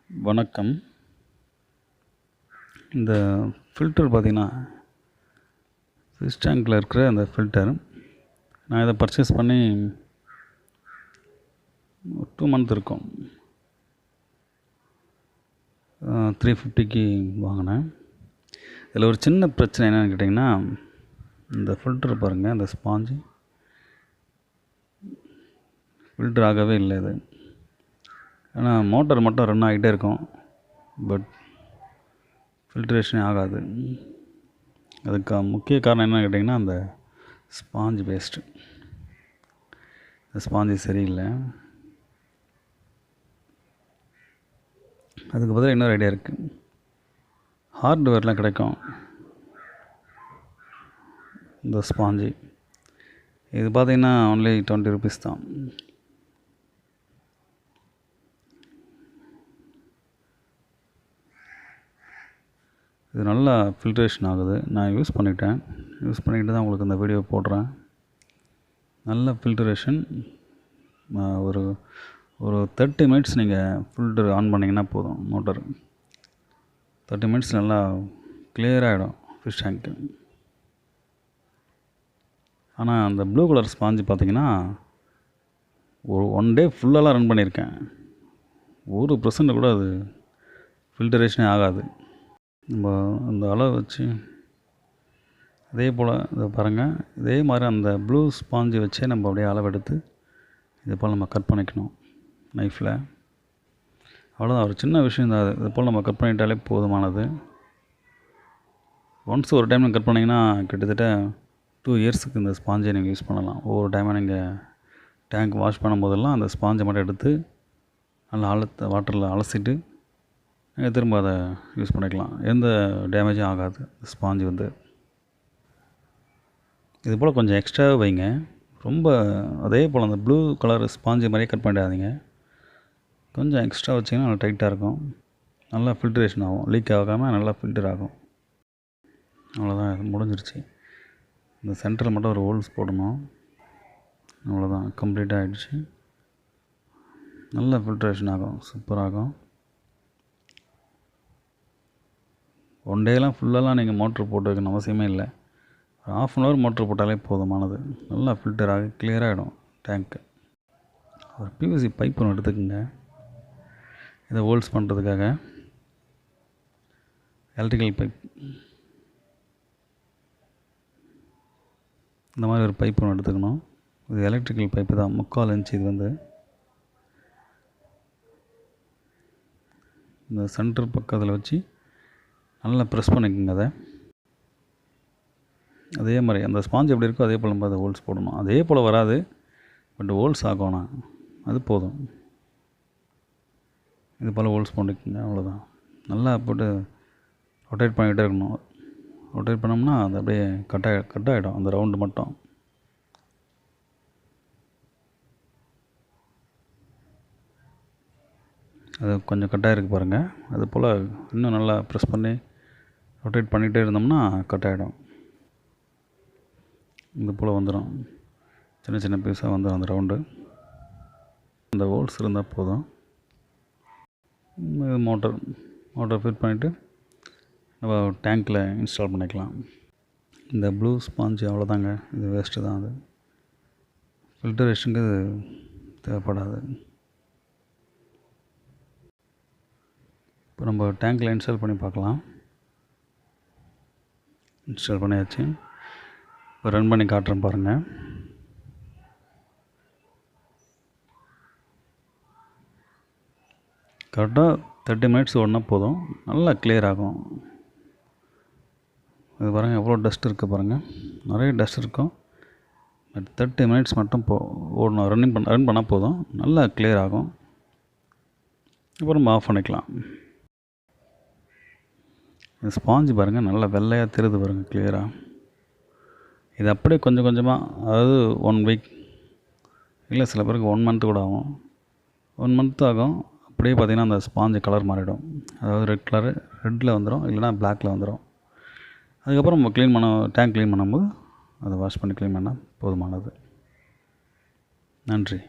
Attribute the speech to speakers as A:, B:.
A: வணக்கம். இந்த ஃபில்டர் பார்த்திங்கன்னா, ஃபிஷ் டேங்க்கில் இருக்கிற அந்த ஃபில்டர் நான் இதை பர்ச்சேஸ் பண்ணி 2 மந்த் இருக்கும். 350க்கு வாங்கினேன். இதில் ஒரு சின்ன பிரச்சனை என்னென்னு கேட்டிங்கன்னா, இந்த ஃபில்டர் பாருங்கள், இந்த ஸ்பாஞ்சு ஃபில்டர் ஆகவே இல்லை. இது ஆனால் மோட்டர் மட்டும் ரன் ஆகிட்டே இருக்கும், பட் ஃபில்ட்ரேஷனே ஆகாது. அதுக்கு முக்கிய காரணம் என்னென்னு கேட்டிங்கன்னா, அந்த ஸ்பாஞ்ச் வேஸ்ட்டு. இந்த ஸ்பாஞ்சு சரியில்லை. அதுக்கு பதிலாக இன்னொரு ஐடியா இருக்குது. ஹார்ட்வேர்லாம் கிடைக்கும் இந்த ஸ்பாஞ்சு. இது பார்த்திங்கன்னா ஒன்லி 20 rupees தான். இது நல்லா ஃபில்ட்ரேஷன் ஆகுது. நான் யூஸ் பண்ணிக்கிட்டு தான் உங்களுக்கு இந்த வீடியோ போடுறேன். நல்ல ஃபில்ட்ரேஷன். ஒரு 30 minutes நீங்கள் ஃபில்டர் ஆன் பண்ணிங்கன்னா போதும். மோட்டர் 30 minutes நல்லா கிளியராகிடும் ஃபிஷ் டேங்க்கு. ஆனால் அந்த ப்ளூ கலர் ஸ்பாஞ்சு பார்த்திங்கன்னா, ஒரு 1 day ஃபுல்லாலாம் ரன் பண்ணியிருக்கேன். 1% கூட அது ஃபில்டரேஷனே ஆகாது. நம்ம அந்த அளவு வச்சு அதே போல் இதை பாருங்கள், இதே மாதிரி அந்த ப்ளூ ஸ்பாஞ்சு வச்சே நம்ம அப்படியே அளவெடுத்து இதே போல் நம்ம கட் பண்ணிக்கணும் நைஃப்பில். அவ்வளோதான், ஒரு சின்ன விஷயம் தான் அது. இது போல் நம்ம கட் பண்ணிட்டாலே போதுமானது. ஒன்ஸ் ஒரு டைம் நீங்கள் கட் பண்ணிங்கன்னா கிட்டத்தட்ட 2 yearsக்கு இந்த ஸ்பாஞ்சை நீங்கள் யூஸ் பண்ணலாம். ஒவ்வொரு டைமாக நீங்கள் டேங்க் வாஷ் பண்ணும்போதெல்லாம் அந்த ஸ்பாஞ்சை மட்டும் எடுத்து நல்லா வாட்டரில் அலசிட்டு நீங்கள் திரும்ப அதை யூஸ் பண்ணிக்கலாம். எந்த டேமேஜும் ஆகாது ஸ்பாஞ்சு வந்து. இது போல் கொஞ்சம் எக்ஸ்ட்ராவே வைங்க. ரொம்ப அதே போல் அந்த ப்ளூ கலர் ஸ்பாஞ்சு மாதிரியே கட் பண்ணிடாதீங்க. கொஞ்சம் எக்ஸ்ட்ரா வச்சிங்கன்னா நல்லா டைட்டாக இருக்கும். நல்லா ஃபில்ட்ரேஷன் ஆகும், லீக் ஆகாமல் நல்லா ஃபில்டர் ஆகும். அவ்வளோதான், இது முடிஞ்சிருச்சு. இந்த சென்டரில் மட்டும் ஒரு ஹோல்ஸ் போடணும். அவ்வளோதான், கம்ப்ளீட்டாக ஆகிடுச்சு. நல்லா ஃபில்ட்ரேஷன் ஆகும், சூப்பராகும். 1 dayலாம் ஃபுல்லாலாம் நீங்கள் மோட்ரு போட்டு வைக்கணும் அவசியமே இல்லை. ஒரு 1/2 hour மோட்ரு போட்டாலே போதுமானது. நல்லா ஃபில்டர் ஆகி கிளியராகிடும் டேங்க்கு. ஒரு பிவிசி பைப் ஒன்று எடுத்துக்கோங்க. இதை ஹோல்ஸ் பண்ணுறதுக்காக எலக்ட்ரிக்கல் பைப், இந்த மாதிரி ஒரு பைப் ஒன்று எடுத்துக்கணும். இது எலக்ட்ரிக்கல் பைப்பு தான், 3/4 inch. இது வந்து இந்த சென்டர் பக்கத்தில் வச்சு நல்லா ப்ரெஸ் பண்ணிக்கோங்க அதை. அதே மாதிரி அந்த ஸ்பாஞ்ச் எப்படி இருக்கோ அதே போல் நம்ம அதை ஹோல்ஸ் போடணும். அதே போல் வராது, பட் ஹோல்ஸ் ஆகணும், அது போதும். இது போல் ஹோல்ஸ் பண்ணிக்கோங்க, அவ்வளோதான். நல்லா போட்டு ரொட்டேட் பண்ணிக்கிட்டே இருக்கணும். ரொட்டேட் பண்ணோம்னா அது அப்படியே கட் ஆகிடும் அந்த ரவுண்டு மட்டும். அது கொஞ்சம் கட்டாயிருக்கு பாருங்கள். அது போல் இன்னும் நல்லா ப்ரெஸ் பண்ணி ரொட்டேட் பண்ணிகிட்டே இருந்தோம்னா கட் ஆகிடும். இது போல் வந்துடும், சின்ன சின்ன பீஸாக வந்துடும் அந்த ரவுண்டு. அந்த ஹோல்ஸ் இருந்தால் போதும். மோட்டர் ஃபிட் பண்ணிவிட்டு நம்ம டேங்க்கில் இன்ஸ்டால் பண்ணிக்கலாம். இந்த ப்ளூ ஸ்பாஞ்சு அவ்வளோதாங்க, இது வேஸ்ட்டு தான். அது ஃபில்டரேஷனுக்கு இது தேவைப்படாது. இப்போ நம்ம டேங்க்கில் இன்ஸ்டால் பண்ணி பார்க்கலாம். இன்ஸ்டால் பண்ணியாச்சு. இப்போ ரன் பண்ணி காட்டுறேன் பாருங்கள். கரெக்டாக 30 minutes ஓடினா போதும், நல்லா கிளியர் ஆகும். இது பாருங்கள், எவ்வளோ டஸ்ட் இருக்குது பாருங்கள், நிறைய டஸ்ட் இருக்கும். பட் 30 minutes மட்டும் ஓடணும், ரன் பண்ணால் போதும், நல்லா கிளியர் ஆகும். அப்புறம் ஆஃப் பண்ணிக்கலாம். இந்த ஸ்பாஞ்சு பாருங்கள், நல்லா வெள்ளையாக தெரியுது பாருங்கள், கிளியராக. இது அப்படியே கொஞ்சம் கொஞ்சமாக, அதாவது 1 week இல்லை, சில பேருக்கு 1 month கூட ஆகும். 1 month ஆகும். அப்படியே பார்த்திங்கன்னா அந்த ஸ்பாஞ்சு கலர் மாறிடும். அதாவது ரெட்டில் வந்துடும், இல்லைனா பிளாக்கில் வந்துடும். அதுக்கப்புறம் நம்ம டேங்க் க்ளீன் பண்ணும்போது அதை வாஷ் பண்ணி க்ளீன் பண்ணால் போதுமானது. நன்றி.